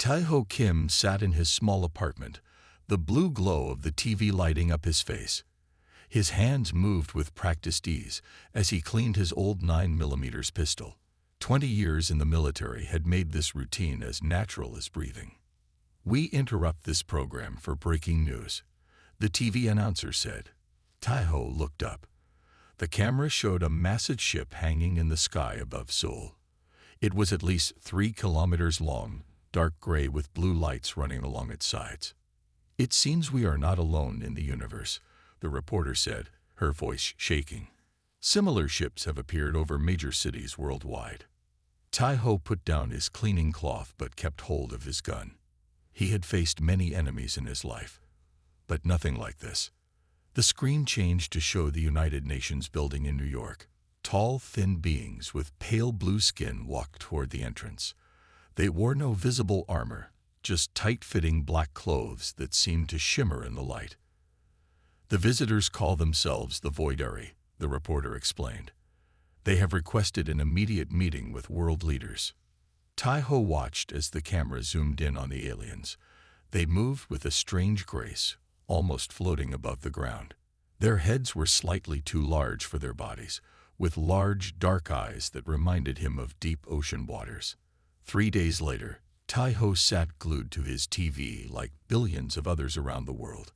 Tae-ho Kim sat in his small apartment, the blue glow of the TV lighting up his face. His hands moved with practiced ease as he cleaned his old 9mm pistol. 20 years in the military had made this routine as natural as breathing. "We interrupt this program for breaking news," the TV announcer said. Tae-ho looked up. The camera showed a massive ship hanging in the sky above Seoul. It was at least 3 kilometers long, dark gray with blue lights running along its sides. "It seems we are not alone in the universe," the reporter said, her voice shaking. "Similar ships have appeared over major cities worldwide." Tae-ho put down his cleaning cloth but kept hold of his gun. He had faced many enemies in his life, but nothing like this. The screen changed to show the United Nations building in New York. Tall, thin beings with pale blue skin walked toward the entrance. They wore no visible armor, just tight-fitting black clothes that seemed to shimmer in the light. "The visitors call themselves the Voidari," the reporter explained. "They have requested an immediate meeting with world leaders." Tae-ho watched as the camera zoomed in on the aliens. They moved with a strange grace, almost floating above the ground. Their heads were slightly too large for their bodies, with large, dark eyes that reminded him of deep ocean waters. 3 days later, Tae-ho sat glued to his TV like billions of others around the world.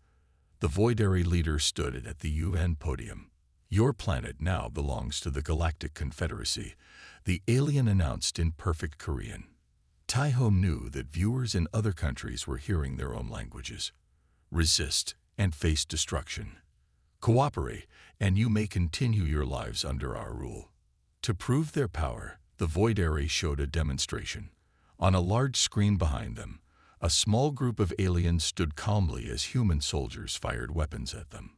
The Voidari leader stood at the UN podium. "Your planet now belongs to the Galactic Confederacy," the alien announced in perfect Korean. Tae-ho knew that viewers in other countries were hearing their own languages. "Resist and face destruction. Cooperate, and you may continue your lives under our rule." To prove their power, the Voidari showed a demonstration. On a large screen behind them, a small group of aliens stood calmly as human soldiers fired weapons at them.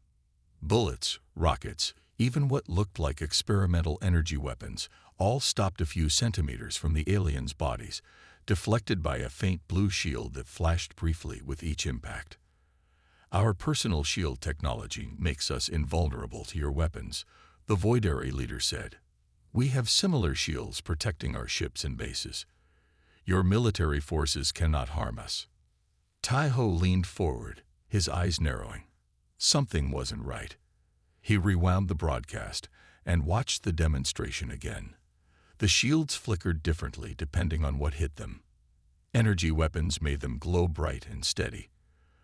Bullets, rockets, even what looked like experimental energy weapons, all stopped a few centimeters from the aliens' bodies, deflected by a faint blue shield that flashed briefly with each impact. "Our personal shield technology makes us invulnerable to your weapons," the Voidari leader said. "We have similar shields protecting our ships and bases. Your military forces cannot harm us." Tae-ho leaned forward, his eyes narrowing. Something wasn't right. He rewound the broadcast and watched the demonstration again. The shields flickered differently depending on what hit them. Energy weapons made them glow bright and steady,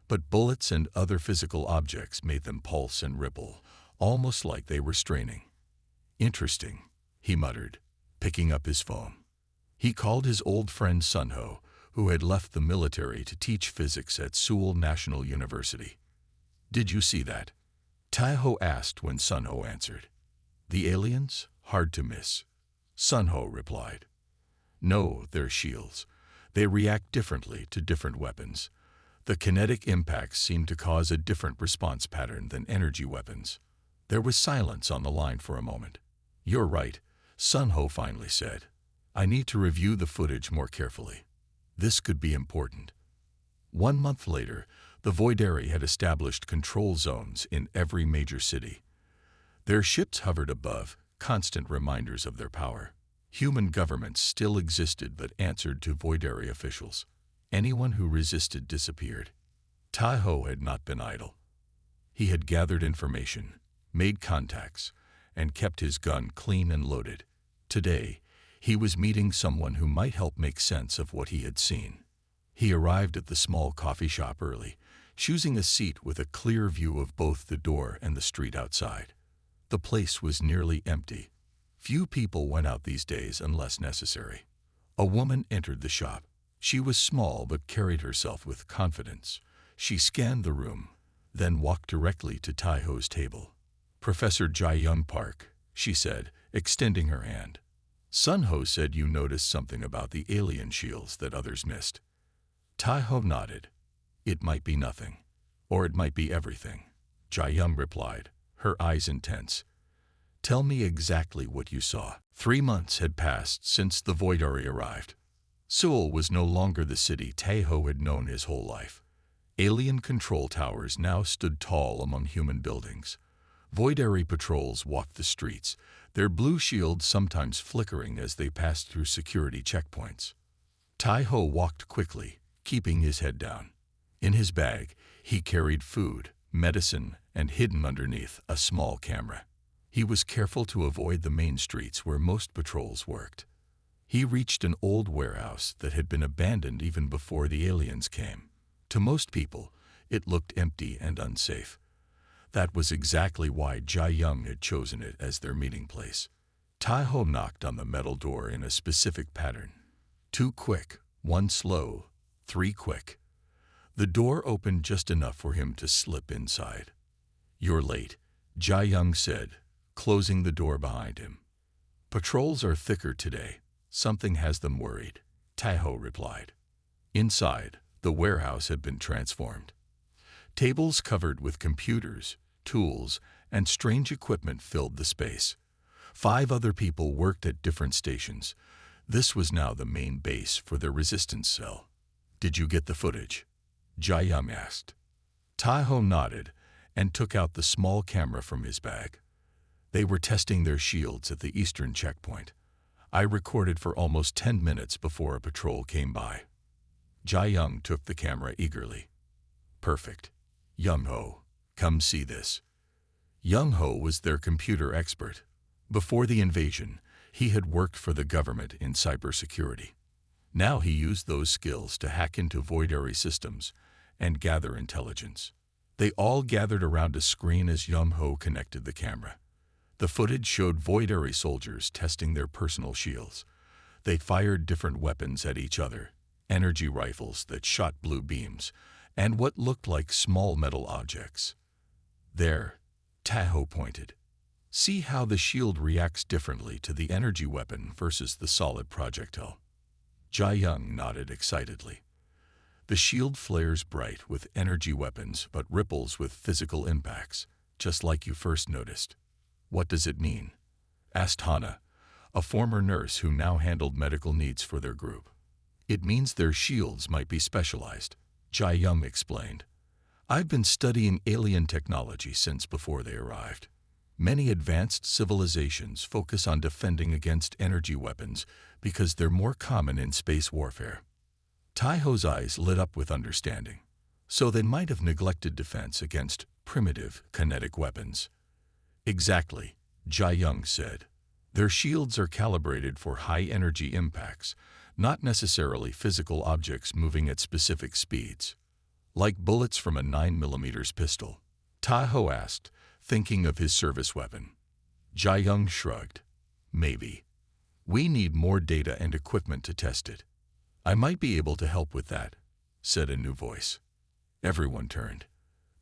but bullets and other physical objects made them pulse and ripple, almost like they were straining. "Interesting," he muttered, picking up his phone. He called his old friend Sunho, who had left the military to teach physics at Seoul National University. "Did you see that?" Tae-ho asked when Sunho answered. "The aliens? Hard to miss," Sunho replied. "No, they're shields. They react differently to different weapons. The kinetic impacts seem to cause a different response pattern than energy weapons." There was silence on the line for a moment. "You're right," Sunho finally said. "I need to review the footage more carefully. This could be important." 1 month later, the Voidari had established control zones in every major city. Their ships hovered above, constant reminders of their power. Human governments still existed but answered to Voidari officials. Anyone who resisted disappeared. Tae-ho had not been idle. He had gathered information, made contacts, and kept his gun clean and loaded. Today, he was meeting someone who might help make sense of what he had seen. He arrived at the small coffee shop early, choosing a seat with a clear view of both the door and the street outside. The place was nearly empty. Few people went out these days unless necessary. A woman entered the shop. She was small but carried herself with confidence. She scanned the room, then walked directly to Tae-ho's table. "Professor Jae-young Park," she said, extending her hand. "Sunho said you noticed something about the alien shields that others missed." Tae-ho nodded. "It might be nothing, or it might be everything," Jae-young replied, her eyes intense. "Tell me exactly what you saw." 3 months had passed since the Voidari arrived. Seoul was no longer the city Tae-ho had known his whole life. Alien control towers now stood tall among human buildings. Voidari patrols walked the streets, their blue shields sometimes flickering as they passed through security checkpoints. Tae-ho walked quickly, keeping his head down. In his bag, he carried food, medicine, and hidden underneath a small camera. He was careful to avoid the main streets where most patrols worked. He reached an old warehouse that had been abandoned even before the aliens came. To most people, it looked empty and unsafe. That was exactly why Jai Young had chosen it as their meeting place. Tai-ho knocked on the metal door in a specific pattern. 2 quick, 1 slow, 3 quick. The door opened just enough for him to slip inside. "You're late," Jai Young said, closing the door behind him. "Patrols are thicker today. Something has them worried," Tai-ho replied. Inside, the warehouse had been transformed. Tables covered with computers, tools, and strange equipment filled the space. 5 other people worked at different stations. This was now the main base for their resistance cell. "Did you get the footage?" Jai Young asked. Tai-ho nodded and took out the small camera from his bag. They were testing their shields at the eastern checkpoint. I recorded for almost 10 minutes before a patrol came by. Jai Young took the camera eagerly. "Perfect. Young-ho, come see this." Young-ho was their computer expert. Before the invasion, he had worked for the government in cybersecurity. Now he used those skills to hack into voidary systems and gather intelligence. They all gathered around a screen as Young-ho connected the camera. The footage showed voidary soldiers testing their personal shields. They fired different weapons at each other, energy rifles that shot blue beams, and what looked like small metal objects. "There," Tai-ho pointed. "See how the shield reacts differently to the energy weapon versus the solid projectile." Jai Young nodded excitedly. "The shield flares bright with energy weapons but ripples with physical impacts, just like you first noticed." "What does it mean?" asked Hana, a former nurse who now handled medical needs for their group. "It means their shields might be specialized," Jai Young explained. "I've been studying alien technology since before they arrived. Many advanced civilizations focus on defending against energy weapons because they're more common in space warfare." Tai-ho's eyes lit up with understanding. "So they might have neglected defense against primitive kinetic weapons." "Exactly," Jai Young said. "Their shields are calibrated for high-energy impacts, not necessarily physical objects moving at specific speeds. Like bullets from a 9mm pistol?" Tai-ho asked, thinking of his service weapon. Jai Young shrugged. "Maybe. We need more data and equipment to test it." "I might be able to help with that," said a new voice. Everyone turned.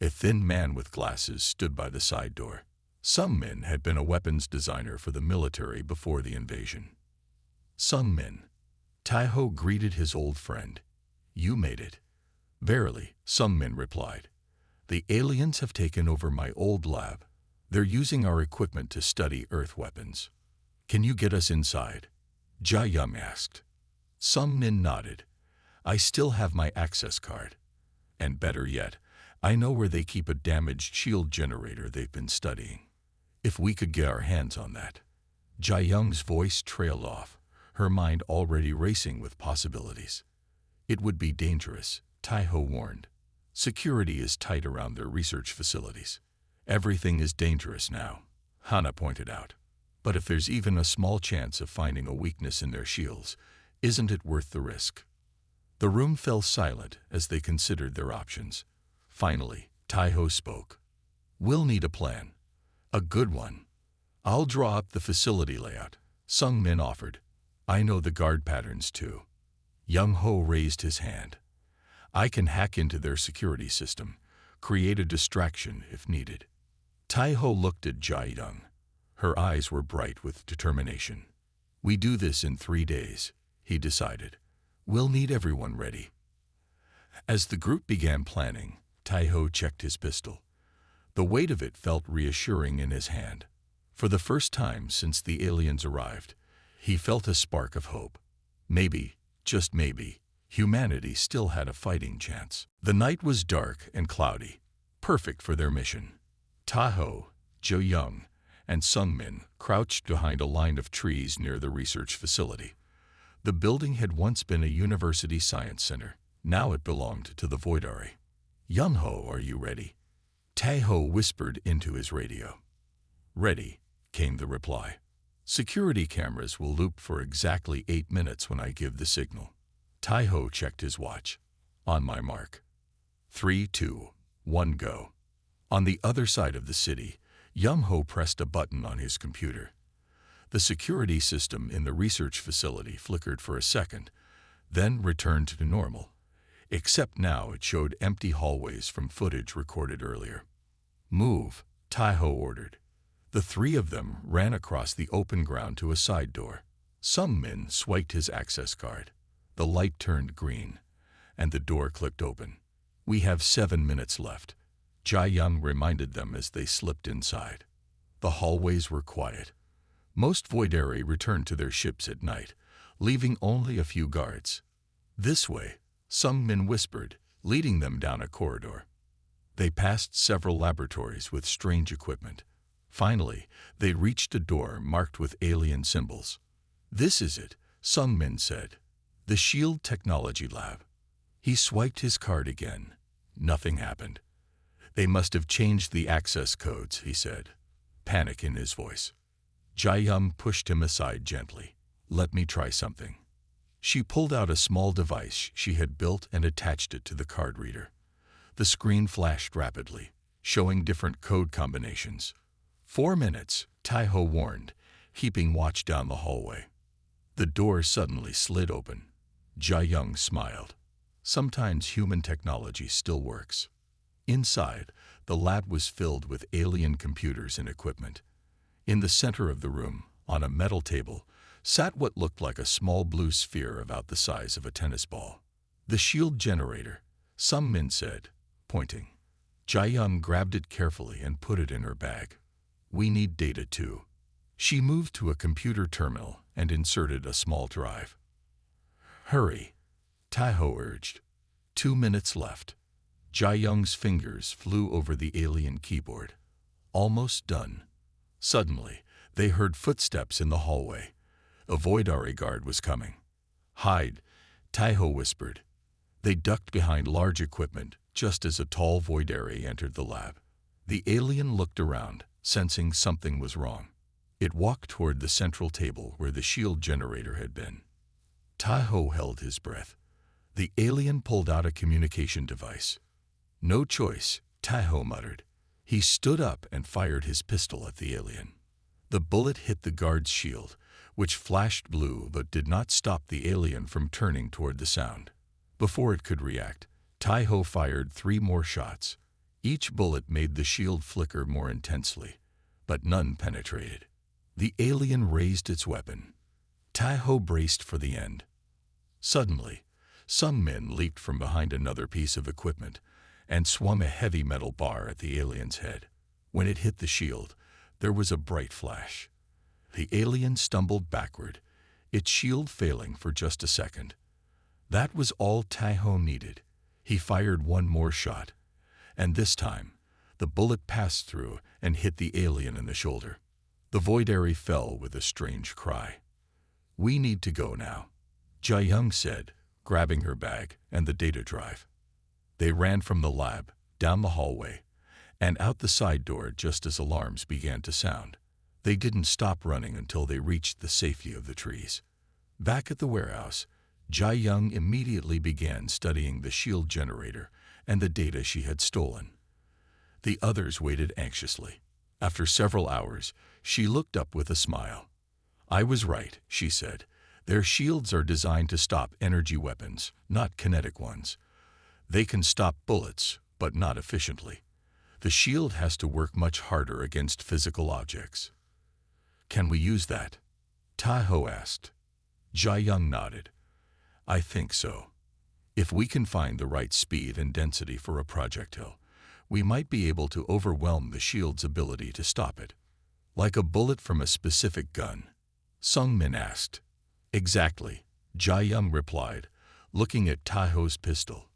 A thin man with glasses stood by the side door. Sung Min had been a weapons designer for the military before the invasion. "Sung Min." Tai-ho greeted his old friend. "You made it." "Verily," Sung Min replied. "The aliens have taken over my old lab. They're using our equipment to study Earth weapons." "Can you get us inside?" Jai Young asked. Sung Min nodded. "I still have my access card. And better yet, I know where they keep a damaged shield generator they've been studying. If we could get our hands on that." Jai Young's voice trailed off, her mind already racing with possibilities. "It would be dangerous," Tai-ho warned. "Security is tight around their research facilities." "Everything is dangerous now," Hana pointed out. "But if there's even a small chance of finding a weakness in their shields, isn't it worth the risk?" The room fell silent as they considered their options. Finally, Tai-ho spoke. "We'll need a plan. A good one." "I'll draw up the facility layout," Sung Min offered. "I know the guard patterns too." Young-ho raised his hand. "I can hack into their security system, create a distraction if needed." Tai-ho looked at Jai Young. Her eyes were bright with determination. "We do this in 3 days," he decided. "We'll need everyone ready." As the group began planning, Tai-ho checked his pistol. The weight of it felt reassuring in his hand. For the first time since the aliens arrived, he felt a spark of hope. Maybe, just maybe, humanity still had a fighting chance. The night was dark and cloudy, perfect for their mission. Tai-ho, Jai Young, and Sung Min crouched behind a line of trees near the research facility. The building had once been a university science center. Now it belonged to the Voidari. "Young-ho, are you ready?" Tai-ho whispered into his radio. "Ready," came the reply. "Security cameras will loop for exactly 8 minutes when I give the signal." Tai-ho checked his watch. "On my mark. 3, 2, 1, go." On the other side of the city, Young-ho pressed a button on his computer. The security system in the research facility flickered for a second, then returned to normal, except now it showed empty hallways from footage recorded earlier. "Move," Tai-ho ordered. The three of them ran across the open ground to a side door. Sung-min swiped his access card. The light turned green, and the door clicked open. "We have 7 minutes left," Jae-young reminded them as they slipped inside. The hallways were quiet. Most Voidari returned to their ships at night, leaving only a few guards. "This way," Sung-min whispered, leading them down a corridor. They passed several laboratories with strange equipment. Finally, they reached a door marked with alien symbols. "This is it," Sung-min said. "The Shield Technology Lab." He swiped his card again. Nothing happened. "They must have changed the access codes," he said, panic in his voice. Jae-young pushed him aside gently. "Let me try something." She pulled out a small device she had built and attached it to the card reader. The screen flashed rapidly, showing different code combinations. 4 minutes, Tai-ho warned, keeping watch down the hallway. The door suddenly slid open. Jae-young smiled. Sometimes human technology still works. Inside, the lab was filled with alien computers and equipment. In the center of the room, on a metal table, sat what looked like a small blue sphere about the size of a tennis ball. "The shield generator," Sung-min said, pointing. Jae-young grabbed it carefully and put it in her bag. "We need data too." She moved to a computer terminal and inserted a small drive. "Hurry," Tai-ho urged. 2 minutes left. Jae-young's fingers flew over the alien keyboard. Almost done. Suddenly, they heard footsteps in the hallway. A Voidari guard was coming. "Hide," Tai-ho whispered. They ducked behind large equipment just as a tall Voidari entered the lab. The alien looked around, sensing something was wrong. It walked toward the central table where the shield generator had been. Tai-ho held his breath. The alien pulled out a communication device. "No choice," Tai-ho muttered. He stood up and fired his pistol at the alien. The bullet hit the guard's shield, which flashed blue but did not stop the alien from turning toward the sound. Before it could react, Tai-ho fired 3 more shots. Each bullet made the shield flicker more intensely, but none penetrated. The alien raised its weapon. Tai-ho braced for the end. Suddenly, Sung-min leaped from behind another piece of equipment and swung a heavy metal bar at the alien's head. When it hit the shield, there was a bright flash. The alien stumbled backward, its shield failing for just a second. That was all Tai-ho needed. He fired 1 more shot, and this time, the bullet passed through and hit the alien in the shoulder. The Voidari fell with a strange cry. "We need to go now," Jae-young said, grabbing her bag and the data drive. They ran from the lab, down the hallway, and out the side door just as alarms began to sound. They didn't stop running until they reached the safety of the trees. Back at the warehouse, Jae-young immediately began studying the shield generator and the data she had stolen. The others waited anxiously. After several hours, she looked up with a smile. "I was right," she said. "Their shields are designed to stop energy weapons, not kinetic ones. They can stop bullets, but not efficiently. The shield has to work much harder against physical objects." "Can we use that?" Tai-ho asked. Jae-young nodded. "I think so. If we can find the right speed and density for a projectile, we might be able to overwhelm the shield's ability to stop it." "Like a bullet from a specific gun?" Sung-min asked. "Exactly," Jae-young replied, looking at Tai-ho's pistol.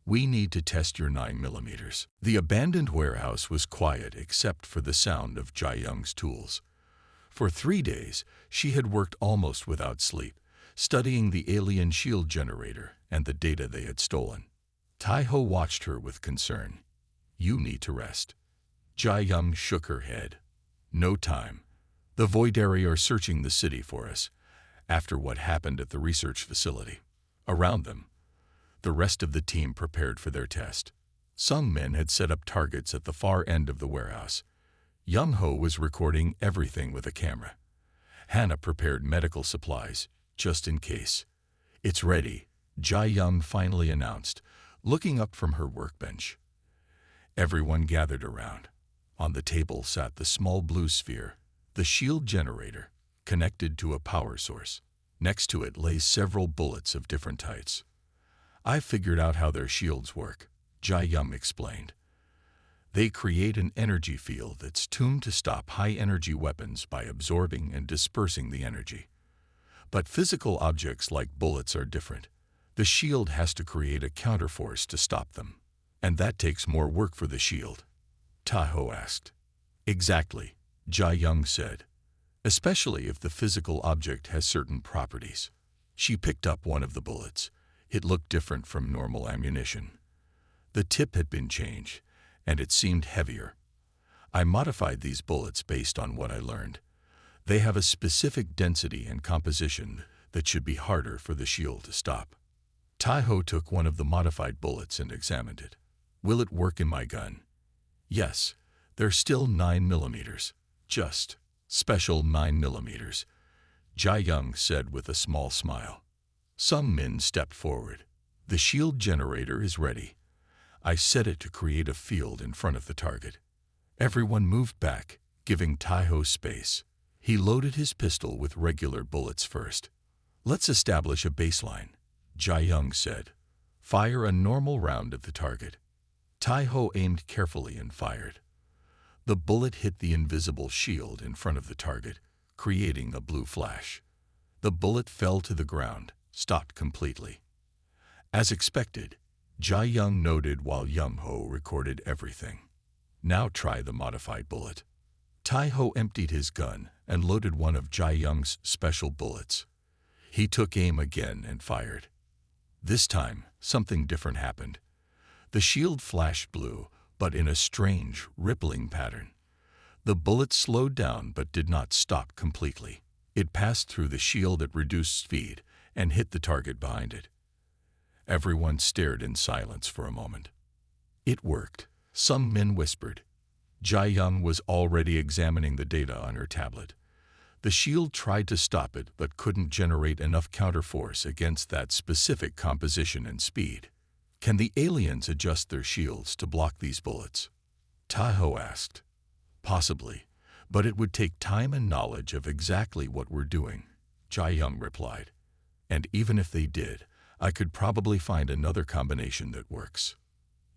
"We need to test your 9mm. The abandoned warehouse was quiet except for the sound of Jae-young's tools. For 3 days, she had worked almost without sleep, studying the alien shield generator and the data they had stolen. Tai-ho watched her with concern. "You need to rest." Jia-young shook her head. "No time. The Voidari are searching the city for us, after what happened at the research facility." Around them, the rest of the team prepared for their test. Some men had set up targets at the far end of the warehouse. Young-ho was recording everything with a camera. Hannah prepared medical supplies, just in case. "It's ready," Jia-young finally announced, looking up from her workbench. Everyone gathered around. On the table sat the small blue sphere, the shield generator, connected to a power source. Next to it lay several bullets of different types. "I figured out how their shields work," Jia-young explained. "They create an energy field that's tuned to stop high-energy weapons by absorbing and dispersing the energy. But physical objects like bullets are different. The shield has to create a counterforce to stop them. And that takes more work for the shield." Tai-ho asked. "Exactly," Jia-young said. "Especially if the physical object has certain properties." She picked up one of the bullets. It looked different from normal ammunition. The tip had been changed, and it seemed heavier. "I modified these bullets based on what I learned. They have a specific density and composition that should be harder for the shield to stop." Tai-ho took one of the modified bullets and examined it. "Will it work in my gun?" "Yes, they're still 9mm. Just special 9mm, Jia-young said with a small smile. Some men stepped forward. "The shield generator is ready. I set it to create a field in front of the target." Everyone moved back, giving Tai-ho space. He loaded his pistol with regular bullets first. "Let's establish a baseline," Jia-young said. "Fire a normal round at the target." Tai-ho aimed carefully and fired. The bullet hit the invisible shield in front of the target, creating a blue flash. The bullet fell to the ground, stopped completely. As expected, Jia-young noted while Young-ho recorded everything. "Now try the modified bullet." Tai-ho emptied his gun and loaded one of Jia-young's special bullets. He took aim again and fired. This time, something different happened. The shield flashed blue, but in a strange, rippling pattern. The bullet slowed down but did not stop completely. It passed through the shield at reduced speed and hit the target behind it. Everyone stared in silence for a moment. "It worked," some men whispered. Jia-young was already examining the data on her tablet. The shield tried to stop it but couldn't generate enough counterforce against that specific composition and speed. "Can the aliens adjust their shields to block these bullets?" Tai-ho asked. "Possibly, but it would take time and knowledge of exactly what we're doing," Jia-young replied. "And even if they did, I could probably find another combination that works."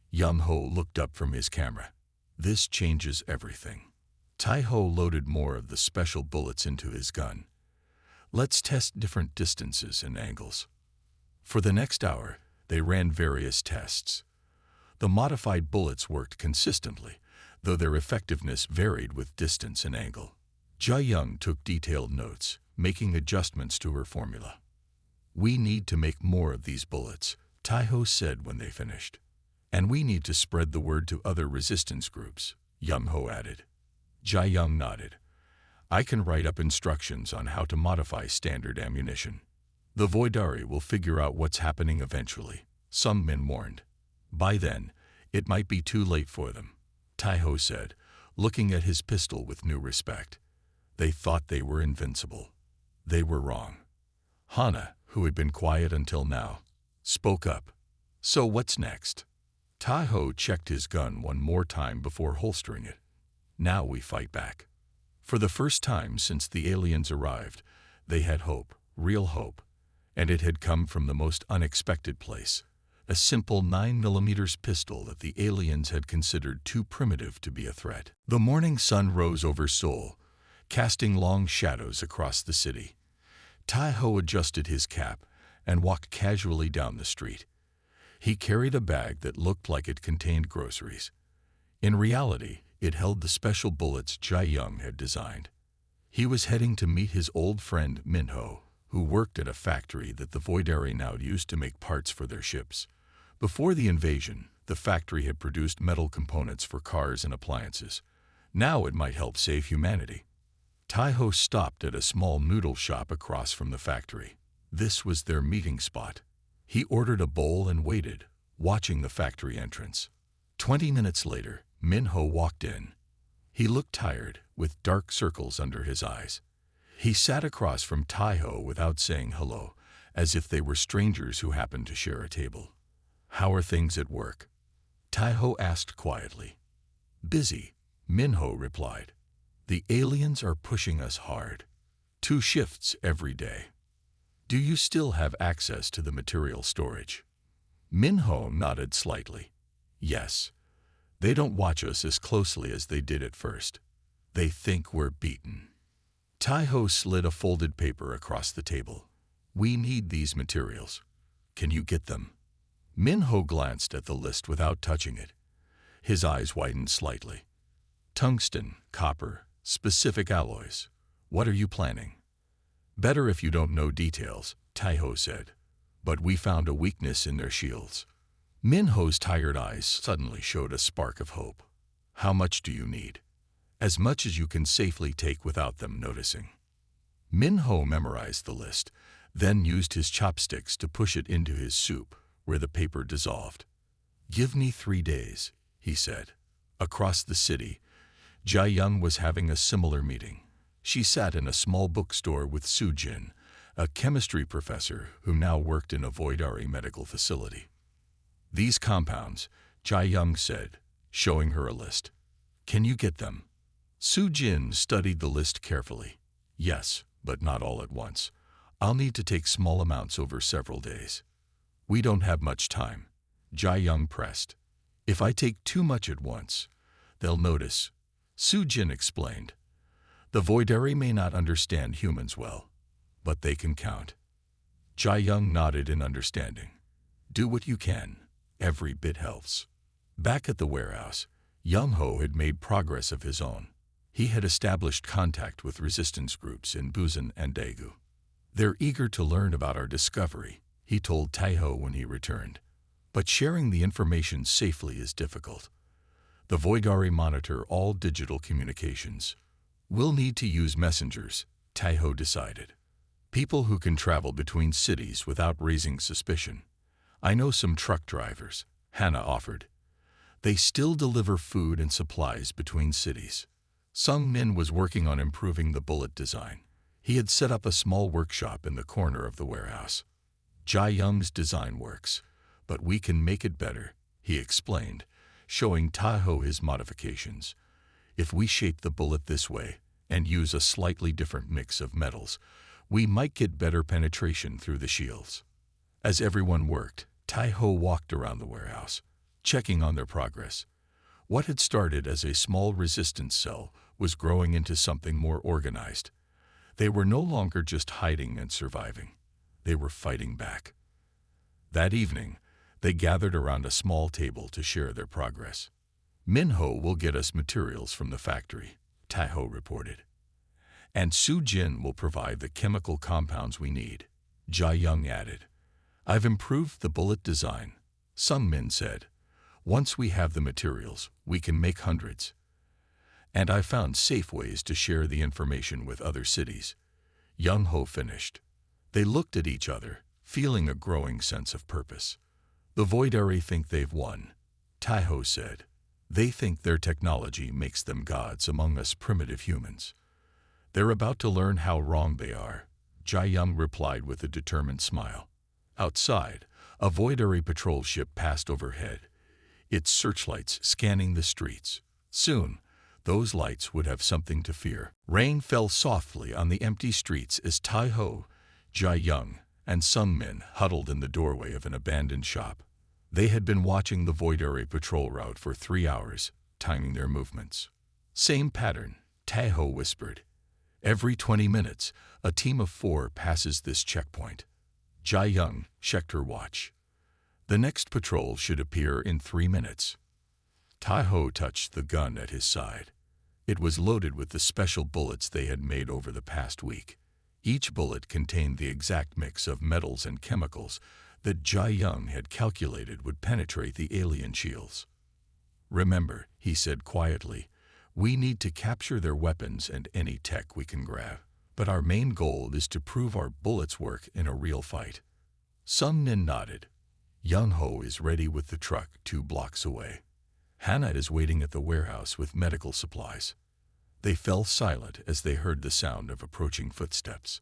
Young-ho looked up from his camera. "This changes everything." Tai-ho loaded more of the special bullets into his gun. "Let's test different distances and angles." For the next hour, they ran various tests. The modified bullets worked consistently, though their effectiveness varied with distance and angle. Jia-young took detailed notes, making adjustments to her formula. "We need to make more of these bullets," Tai-ho said when they finished. "And we need to spread the word to other resistance groups," Young-ho added. Jia-young nodded. "I can write up instructions on how to modify standard ammunition. The Voidari will figure out what's happening eventually," some men warned. "By then, it might be too late for them," Tai-ho said, looking at his pistol with new respect. They thought they were invincible. They were wrong. Hannah, who had been quiet until now, spoke up. "So what's next?" Tai-ho checked his gun one more time before holstering it. "Now we fight back." For the first time since the aliens arrived, they had hope, real hope, and it had come from the most unexpected place. A simple 9mm pistol that the aliens had considered too primitive to be a threat. The morning sun rose over Seoul, casting long shadows across the city. Tai-ho adjusted his cap and walked casually down the street. He carried a bag that looked like it contained groceries. In reality, it held the special bullets Jia-young had designed. He was heading to meet his old friend Min-ho, who worked at a factory that the Voidari now used to make parts for their ships. Before the invasion, the factory had produced metal components for cars and appliances. Now it might help save humanity. Taiho stopped at a small noodle shop across from the factory. This was their meeting spot. He ordered a bowl and waited, watching the factory entrance. 20 minutes later, Minho walked in. He looked tired, with dark circles under his eyes. He sat across from Taiho without saying hello, as if they were strangers who happened to share a table. "How are things at work?" Taiho asked quietly. "Busy," Minho replied. "The aliens are pushing us hard. 2 shifts every day." "Do you still have access to the material storage?" Minho nodded slightly. "Yes. They don't watch us as closely as they did at first. They think we're beaten." Taiho slid a folded paper across the table. "We need these materials. Can you get them?" Minho glanced at the list without touching it. His eyes widened slightly. "Tungsten, copper, specific alloys. What are you planning?" "Better if you don't know details," Taiho said. "But we found a weakness in their shields." Minho's tired eyes suddenly showed a spark of hope. "How much do you need?" "As much as you can safely take without them noticing." Minho memorized the list, then used his chopsticks to push it into his soup, where the paper dissolved. "Give me 3 days," he said. Across the city, Jia Young was having a similar meeting. She sat in a small bookstore with Su Jin, a chemistry professor who now worked in a Voidari medical facility. "These compounds," Jia Young said, showing her a list. "Can you get them?" Su Jin studied the list carefully. "Yes, but not all at once. I'll need to take small amounts over several days." "We don't have much time," Jia Young pressed. "If I take too much at once, they'll notice," Su Jin explained. "The Voidari may not understand humans well, but they can count." Jia Young nodded in understanding. "Do what you can. Every bit helps." Back at the warehouse, Young Ho had made progress of his own. He had established contact with resistance groups in Busan and Daegu. "They're eager to learn about our discovery," he told Taiho when he returned. "But sharing the information safely is difficult. The Voidari monitor all digital communications. We'll need to use messengers," Taiho decided. "People who can travel between cities without raising suspicion. I know some truck drivers," Hannah offered. "They still deliver food and supplies between cities." Sung Min was working on improving the bullet design. He had set up a small workshop in the corner of the warehouse. "Jia Young's design works, but we can make it better," he explained, showing Taiho his modifications. "If we shape the bullet this way and use a slightly different mix of metals, we might get better penetration through the shields." As everyone worked, Taiho walked around the warehouse, checking on their progress. What had started as a small resistance cell was growing into something more organized. They were no longer just hiding and surviving. They were fighting back. That evening, they gathered around a small table to share their progress. "Minho will get us materials from the factory," Taiho reported. "And Su Jin will provide the chemical compounds we need," Jia Young added. "I've improved the bullet design," Sung Min said. "Once we have the materials, we can make hundreds. And I found safe ways to share the information with other cities," Young Ho finished. They looked at each other, feeling a growing sense of purpose. "The Voidari think they've won," Taiho said. "They think their technology makes them gods among us primitive humans. They're about to learn how wrong they are," Jia Young replied with a determined smile. Outside, a Voidari patrol ship passed overhead, its searchlights scanning the streets. Soon, those lights would have something to fear. Rain fell softly on the empty streets as Taiho, Jia Young, and Sung Min huddled in the doorway of an abandoned shop. They had been watching the Voidari patrol route for 3 hours, timing their movements. "Same pattern," Taiho whispered. "Every 20 minutes, a team of 4 passes this checkpoint." Jia Young checked her watch. "The next patrol should appear in 3 minutes." Taiho touched the gun at his side. It was loaded with the special bullets they had made over the past week. Each bullet contained the exact mix of metals and chemicals that Jai Young had calculated would penetrate the alien shields. "Remember," he said quietly, "we need to capture their weapons and any tech we can grab. But our main goal is to prove our bullets work in a real fight." Sung Min nodded. "Young Ho is ready with the truck 2 blocks away. Hannah is waiting at the warehouse with medical supplies." They fell silent as they heard the sound of approaching footsteps.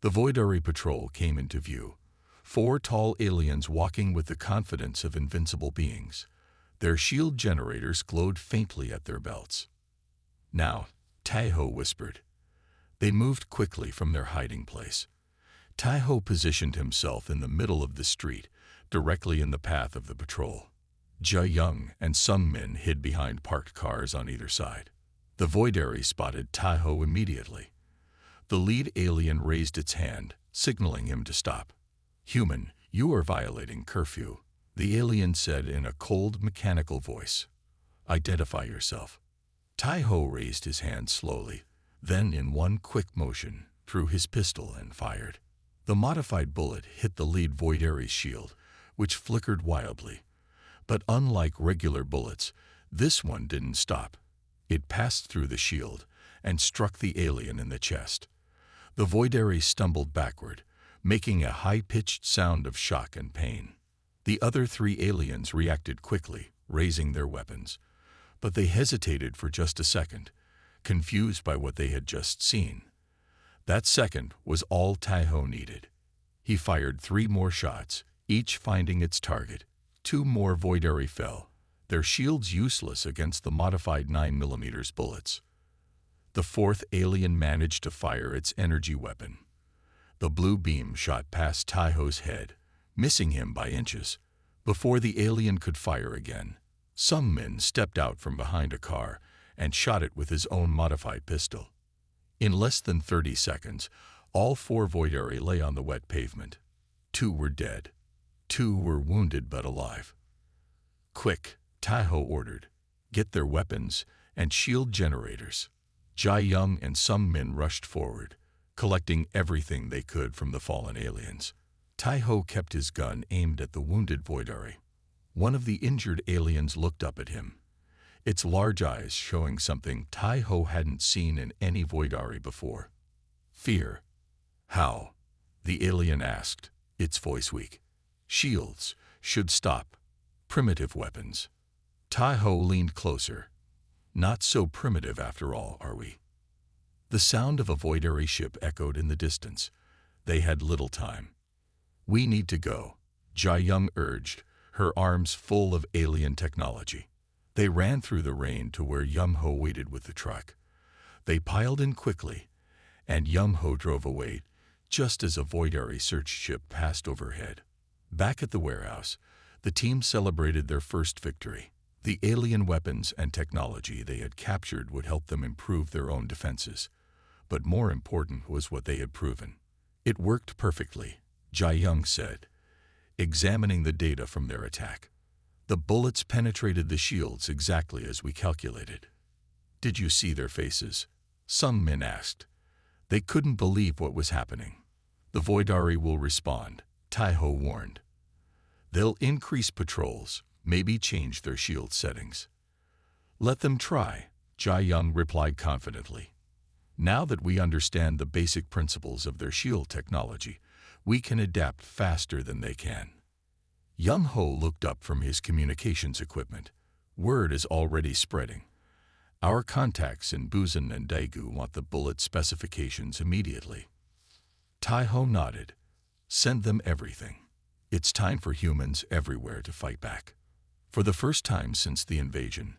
The Voidari patrol came into view. 4 tall aliens walking with the confidence of invincible beings. Their shield generators glowed faintly at their belts. "Now," Taiho whispered. They moved quickly from their hiding place. Taiho positioned himself in the middle of the street, directly in the path of the patrol. Jia Young and Sung Min hid behind parked cars on either side. The Voidari spotted Taiho immediately. The lead alien raised its hand, signaling him to stop. "Human, you are violating curfew," the alien said in a cold, mechanical voice. "Identify yourself." Taiho raised his hand slowly, then in one quick motion, drew his pistol and fired. The modified bullet hit the lead Voidari's shield, which flickered wildly. But unlike regular bullets, this one didn't stop. It passed through the shield and struck the alien in the chest. The Voidari stumbled backward, making a high-pitched sound of shock and pain. The other 3 aliens reacted quickly, raising their weapons. But they hesitated for just a second, confused by what they had just seen. That second was all Taiho needed. He fired 3 more shots, each finding its target. 2 more Voidari fell, their shields useless against the modified 9mm bullets. The 4th alien managed to fire its energy weapon. The blue beam shot past Taiho's head, missing him by inches. Before the alien could fire again, Sung Min stepped out from behind a car and shot it with his own modified pistol. In less than 30 seconds, all 4 Voidari lay on the wet pavement. 2 were dead. 2 were wounded but alive. "Quick," Taiho ordered. "Get their weapons and shield generators." Jai Young and Sung Min rushed forward, collecting everything they could from the fallen aliens. Taiho kept his gun aimed at the wounded Voidari. One of the injured aliens looked up at him, its large eyes showing something Taiho hadn't seen in any Voidari before. "Fear." "How?" the alien asked, its voice weak. "Shields should stop. Primitive weapons." Taiho leaned closer. "Not so primitive after all, are we?" The sound of a Voidari ship echoed in the distance. They had little time. "We need to go," Jai Young urged, her arms full of alien technology. They ran through the rain to where Young Ho waited with the truck. They piled in quickly, and Young Ho drove away just as a Voidari search ship passed overhead. Back at the warehouse, the team celebrated their first victory. The alien weapons and technology they had captured would help them improve their own defenses. But more important was what they had proven. "It worked perfectly," Jai Young said, examining the data from their attack. "The bullets penetrated the shields exactly as we calculated." "Did you see their faces?" Sung Min asked. They couldn't believe what was happening. "The Voidari will respond," Taiho warned. "They'll increase patrols, maybe change their shield settings." "Let them try," Jai Young replied confidently. "Now that we understand the basic principles of their shield technology, we can adapt faster than they can." Young Ho looked up from his communications equipment. "Word is already spreading. Our contacts in Busan and Daegu want the bullet specifications immediately." Taiho nodded. "Send them everything. It's time for humans everywhere to fight back." For the first time since the invasion,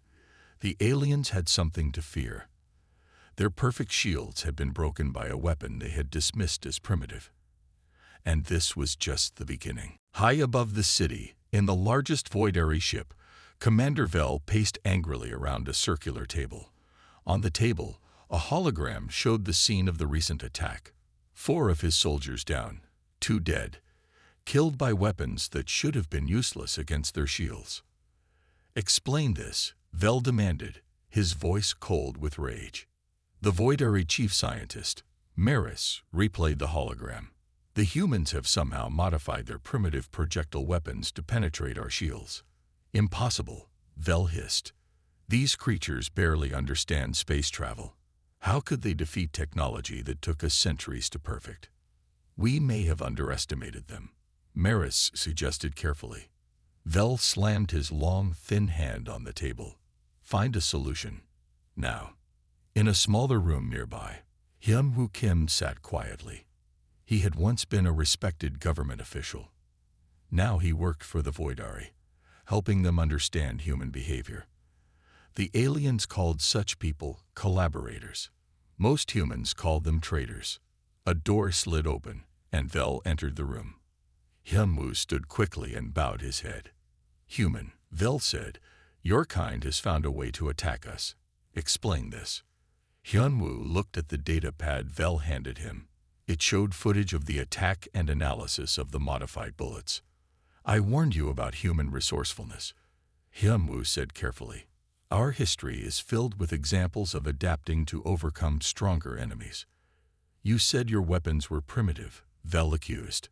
the aliens had something to fear. Their perfect shields had been broken by a weapon they had dismissed as primitive. And this was just the beginning. High above the city, in the largest Voidari ship, Commander Vel paced angrily around a circular table. On the table, a hologram showed the scene of the recent attack. 4 of his soldiers down, 2 dead, killed by weapons that should have been useless against their shields. "Explain this," Vel demanded, his voice cold with rage. The Voidari chief scientist, Maris replayed the hologram. The humans have somehow modified their primitive projectile weapons to penetrate our shields. Impossible, Vel hissed. These creatures barely understand space travel. How could they defeat technology that took us centuries to perfect? We may have underestimated them, Maris suggested carefully. Vel slammed his long, thin hand on the table. Find a solution. Now. In a smaller room nearby, Hyun-Woo Kim sat quietly. He had once been a respected government official. Now he worked for the Voidari, helping them understand human behavior. The aliens called such people collaborators. Most humans called them traitors. A door slid open, and Vel entered the room. Hyun-Woo stood quickly and bowed his head. Human, Vel said, your kind has found a way to attack us. Explain this. Hyun-Woo looked at the data pad Vel handed him. It showed footage of the attack and analysis of the modified bullets. I warned you about human resourcefulness, Hyun-Woo said carefully. Our history is filled with examples of adapting to overcome stronger enemies. You said your weapons were primitive, Vel accused.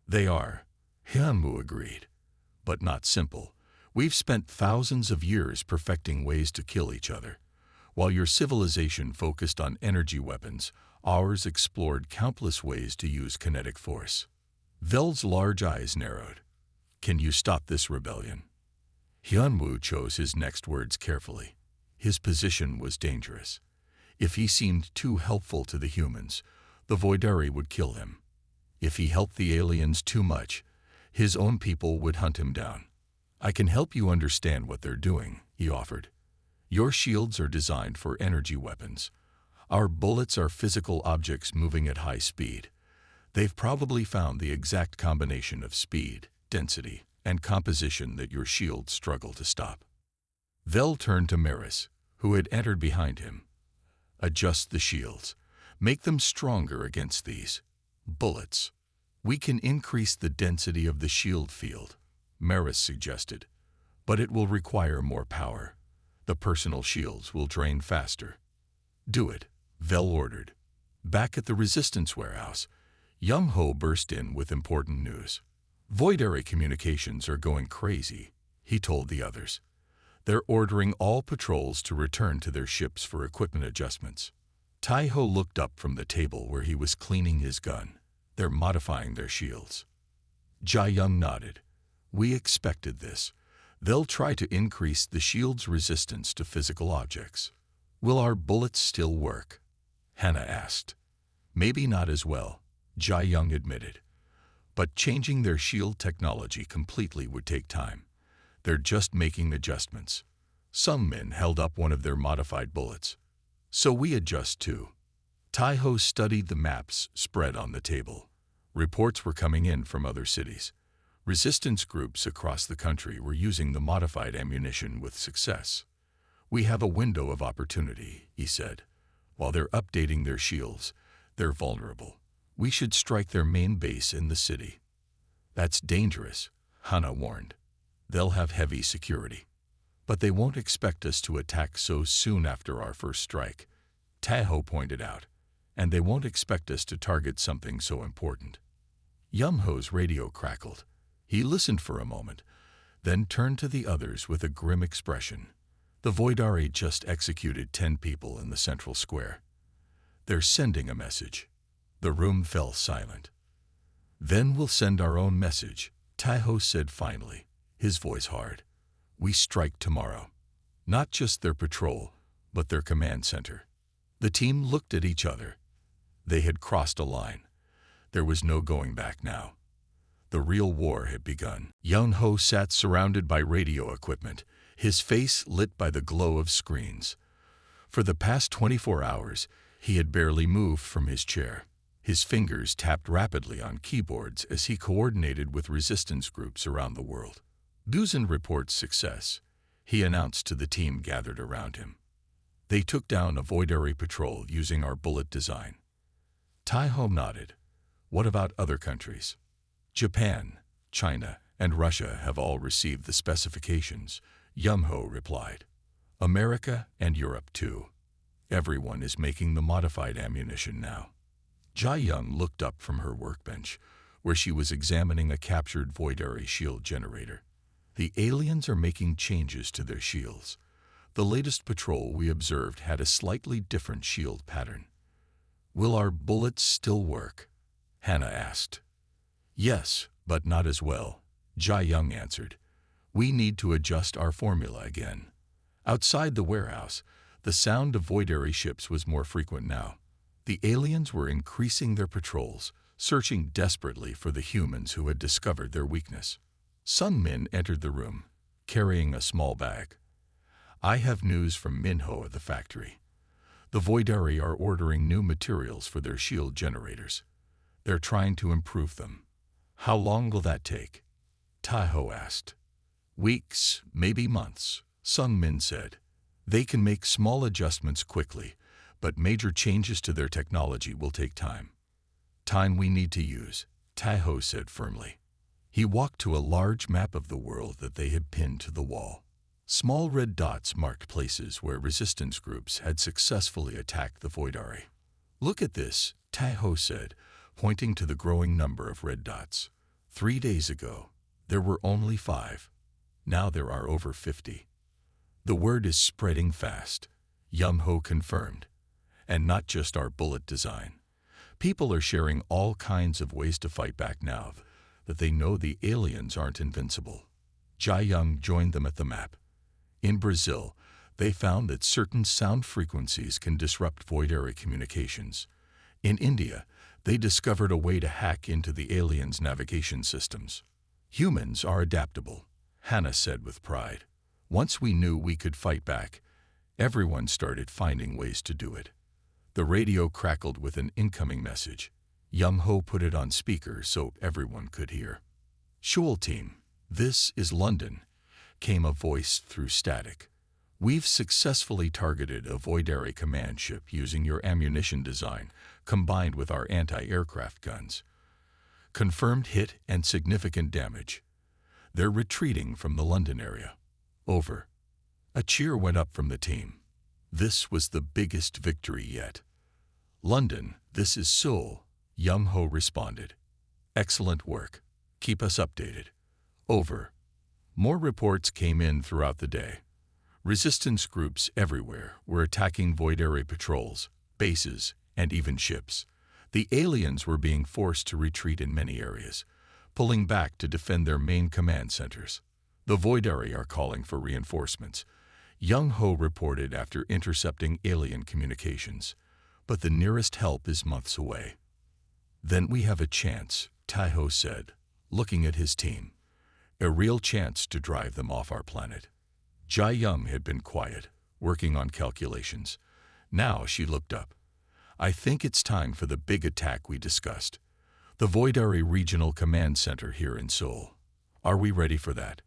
They are, Hyun-Woo agreed, but not simple. We've spent thousands of years perfecting ways to kill each other. While your civilization focused on energy weapons, ours explored countless ways to use kinetic force. Vel's large eyes narrowed. Can you stop this rebellion? Hyun-Woo chose his next words carefully. His position was dangerous. If he seemed too helpful to the humans, the Voidari would kill him. If he helped the aliens too much, his own people would hunt him down. I can help you understand what they're doing, he offered. Your shields are designed for energy weapons. Our bullets are physical objects moving at high speed. They've probably found the exact combination of speed, density, and composition that your shields struggle to stop. Vel turned to Maris, who had entered behind him. Adjust the shields. Make them stronger against these bullets. We can increase the density of the shield field, Maris suggested, but it will require more power. The personal shields will drain faster. Do it, Vel ordered. Back at the resistance warehouse, Young-Ho burst in with important news. Voidari communications are going crazy, he told the others. They're ordering all patrols to return to their ships for equipment adjustments. Tai-Ho looked up from the table where he was cleaning his gun. They're modifying their shields. Ja-Young nodded. We expected this. They'll try to increase the shield's resistance to physical objects. Will our bullets still work? Hannah asked. Maybe not as well, Ja-Young admitted. But changing their shield technology completely would take time. They're just making adjustments. Some men held up one of their modified bullets. So we adjust too. Tai-Ho studied the maps spread on the table. Reports were coming in from other cities. Resistance groups across the country were using the modified ammunition with success. We have a window of opportunity, he said. While they're updating their shields, they're vulnerable. We should strike their main base in the city. That's dangerous, Hannah warned. They'll have heavy security. But they won't expect us to attack so soon after our first strike, Tai-Ho pointed out. And they won't expect us to target something so important. Young-Ho's radio crackled. He listened for a moment, then turned to the others with a grim expression. The Voidari just executed 10 people in the central square. They're sending a message. The room fell silent. Then we'll send our own message, Tai-Ho said finally, his voice hard. We strike tomorrow. Not just their patrol, but their command center. The team looked at each other. They had crossed a line. There was no going back now. The real war had begun. Young-Ho sat surrounded by radio equipment, his face lit by the glow of screens. For the past 24 hours, he had barely moved from his chair. His fingers tapped rapidly on keyboards as he coordinated with resistance groups around the world. Guzin reports success, he announced to the team gathered around him. They took down a Voidari patrol using our bullet design. Tai-Ho nodded. What about other countries? Japan, China, and Russia have all received the specifications, Young-Ho replied. America and Europe too. Everyone is making the modified ammunition now. Jai Young looked up from her workbench, where she was examining a captured Voidari shield generator. The aliens are making changes to their shields. The latest patrol we observed had a slightly different shield pattern. Will our bullets still work? Hannah asked. Yes, but not as well, Jai Young answered. We need to adjust our formula again. Outside the warehouse, the sound of Voidari ships was more frequent now. The aliens were increasing their patrols, searching desperately for the humans who had discovered their weakness. Sun Min entered the room, carrying a small bag. I have news from Minho at the factory. The Voidari are ordering new materials for their shield generators. They're trying to improve them. How long will that take? Taiho asked. Weeks, maybe months, Sun Min said. They can make small adjustments quickly, but major changes to their technology will take time. Time we need to use, Taiho said firmly. He walked to a large map of the world that they had pinned to the wall. Small red dots marked places where resistance groups had successfully attacked the Voidari. Look at this, Taiho said, pointing to the growing number of red dots. 3 days ago, there were only 5. Now there are over 50. The word is spreading fast, Young Ho confirmed. And not just our bullet design. People are sharing all kinds of ways to fight back now that they know the aliens aren't invincible. Jai Young joined them at the map. In Brazil, they found that certain sound frequencies can disrupt Voidari communications. In India, they discovered a way to hack into the aliens' navigation systems. Humans are adaptable, Hannah said with pride. Once we knew we could fight back, everyone started finding ways to do it. The radio crackled with an incoming message. Young Ho put it on speaker so everyone could hear. Shoal team, this is London, came a voice through static. We've successfully targeted a Voidari command ship using your ammunition design, combined with our anti-aircraft guns. Confirmed hit and significant damage. They're retreating from the London area. Over. A cheer went up from the team. This was the biggest victory yet. London, this is Seoul, Young Ho responded. Excellent work. Keep us updated. Over. More reports came in throughout the day. Resistance groups everywhere were attacking Voidari patrols, bases, and even ships. The aliens were being forced to retreat in many areas, pulling back to defend their main command centers. The Voidari are calling for reinforcements, Young Ho reported after intercepting alien communications. But the nearest help is months away. Then we have a chance, Taiho said, looking at his team. A real chance to drive them off our planet. Jai Young had been quiet, working on calculations. Now she looked up. I think it's time for the big attack we discussed. The Voidari Regional Command Center here in Seoul. Are we ready for that?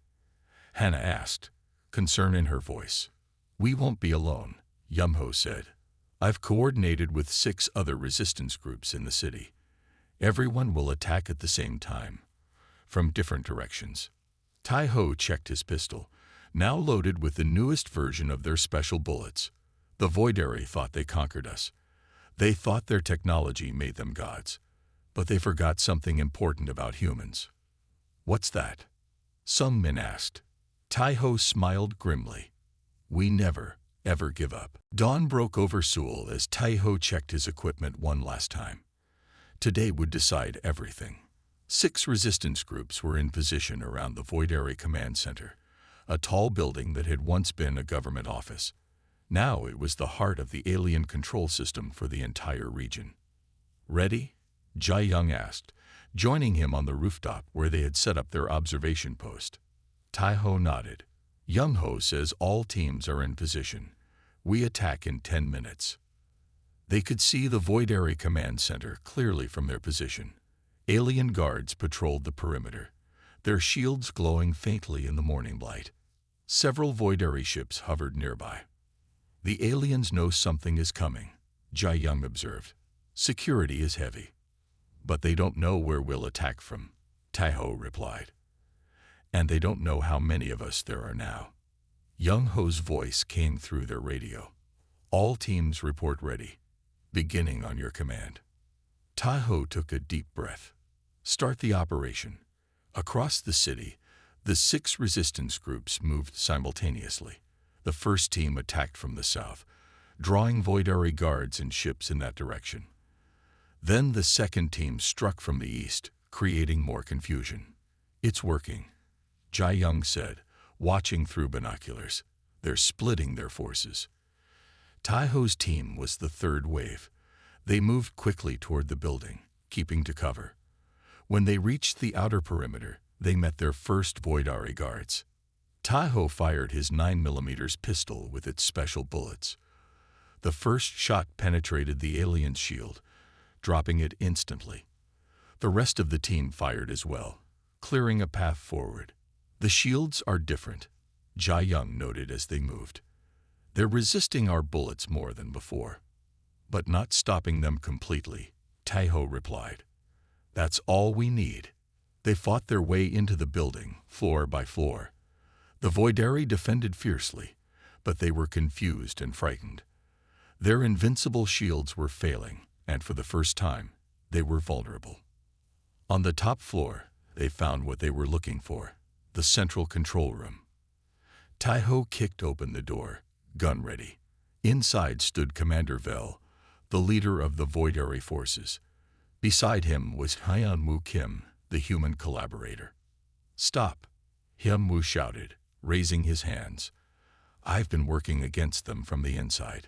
Hannah asked, concern in her voice. We won't be alone, Young Ho said. I've coordinated with 6 other resistance groups in the city. Everyone will attack at the same time, from different directions. Taiho checked his pistol, now loaded with the newest version of their special bullets. The Voidari thought they conquered us. They thought their technology made them gods. But they forgot something important about humans. What's that? Sun Min asked. Taiho smiled grimly. We never, ever give up. Dawn broke over Seoul as Taiho checked his equipment one last time. Today would decide everything. 6 resistance groups were in position around the Voidari Command Center, a tall building that had once been a government office. Now it was the heart of the alien control system for the entire region. Ready? Jai Young asked, joining him on the rooftop where they had set up their observation post. Taiho nodded. Young Ho says all teams are in position. We attack in 10 minutes. They could see the Voidari Command Center clearly from their position. Alien guards patrolled the perimeter, their shields glowing faintly in the morning light. Several Voidari ships hovered nearby. The aliens know something is coming, Jai Young observed. Security is heavy. But they don't know where we'll attack from, Taiho replied. And they don't know how many of us there are now. Young Ho's voice came through their radio. All teams report ready, beginning on your command. Taiho took a deep breath. Start the operation. Across the city, the 6 resistance groups moved simultaneously. The first team attacked from the south, drawing Voidari guards and ships in that direction. Then the second team struck from the east, creating more confusion. It's working, Jai Young said, watching through binoculars. They're splitting their forces. Taiho's team was the third wave. They moved quickly toward the building, keeping to cover. When they reached the outer perimeter, they met their first Voidari guards. Taiho fired his 9mm pistol with its special bullets. The first shot penetrated the alien's shield, dropping it instantly. The rest of the team fired as well, clearing a path forward. The shields are different, Jai Young noted as they moved. They're resisting our bullets more than before, but not stopping them completely, Taiho replied. That's all we need. They fought their way into the building, floor by floor. The Voidari defended fiercely, but they were confused and frightened. Their invincible shields were failing, and for the first time, they were vulnerable. On the top floor, they found what they were looking for, the central control room. Taiho kicked open the door, gun ready. Inside stood Commander Vel, the leader of the Voidari forces. Beside him was Hyunwoo Kim, the human collaborator. Stop, Hyunwoo shouted, raising his hands. I've been working against them from the inside.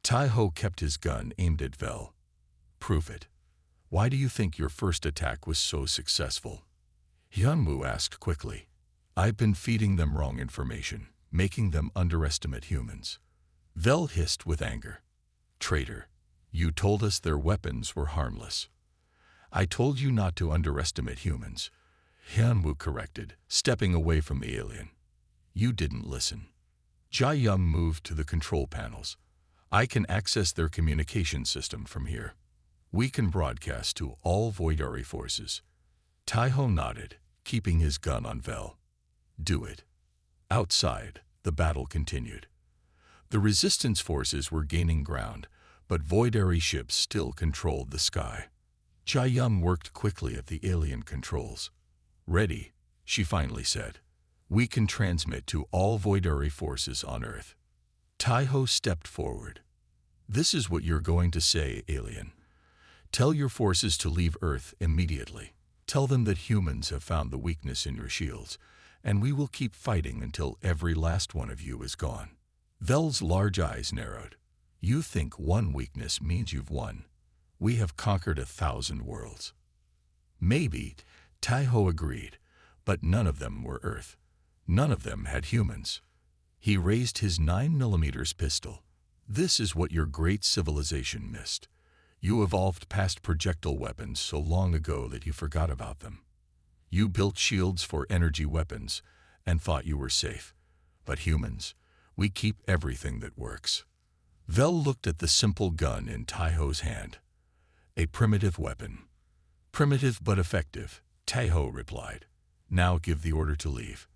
Taiho kept his gun aimed at Vel. Prove it. Why do you think your first attack was so successful? Hyunwoo asked quickly. I've been feeding them wrong information, making them underestimate humans. Vel hissed with anger. Traitor, you told us their weapons were harmless. I told you not to underestimate humans, Hyunwoo corrected, stepping away from the alien. You didn't listen. Jai Young moved to the control panels. I can access their communication system from here. We can broadcast to all Voidari forces. Taiho nodded, keeping his gun on Vel. Do it. Outside, the battle continued. The resistance forces were gaining ground, but Voidari ships still controlled the sky. Jai Young worked quickly at the alien controls. Ready, she finally said. We can transmit to all Voidari forces on Earth. Taiho stepped forward. This is what you're going to say, alien. Tell your forces to leave Earth immediately. Tell them that humans have found the weakness in your shields, and we will keep fighting until every last one of you is gone. Vel's large eyes narrowed. You think one weakness means you've won. We have conquered 1,000 worlds. Maybe, Taiho agreed, but none of them were Earth. None of them had humans. He raised his 9mm pistol. This is what your great civilization missed. You evolved past projectile weapons so long ago that you forgot about them. You built shields for energy weapons and thought you were safe. But humans, we keep everything that works. Vel looked at the simple gun in Taiho's hand. A primitive weapon. Primitive but effective, Taiho replied. Now give the order to leave.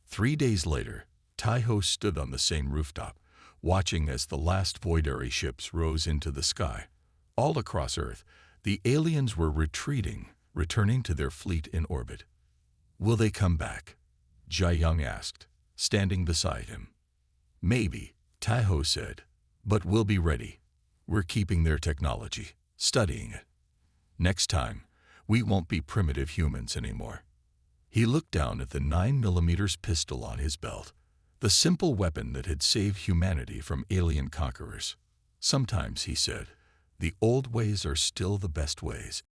3 days later, Taiho stood on the same rooftop, watching as the last Voidari ships rose into the sky. All across Earth, the aliens were retreating, returning to their fleet in orbit. Will they come back? Jai Young asked, standing beside him. Maybe, Taiho said, but we'll be ready. We're keeping their technology, studying it. Next time, we won't be primitive humans anymore. He looked down at the 9mm pistol on his belt, the simple weapon that had saved humanity from alien conquerors. Sometimes, he said, the old ways are still the best ways.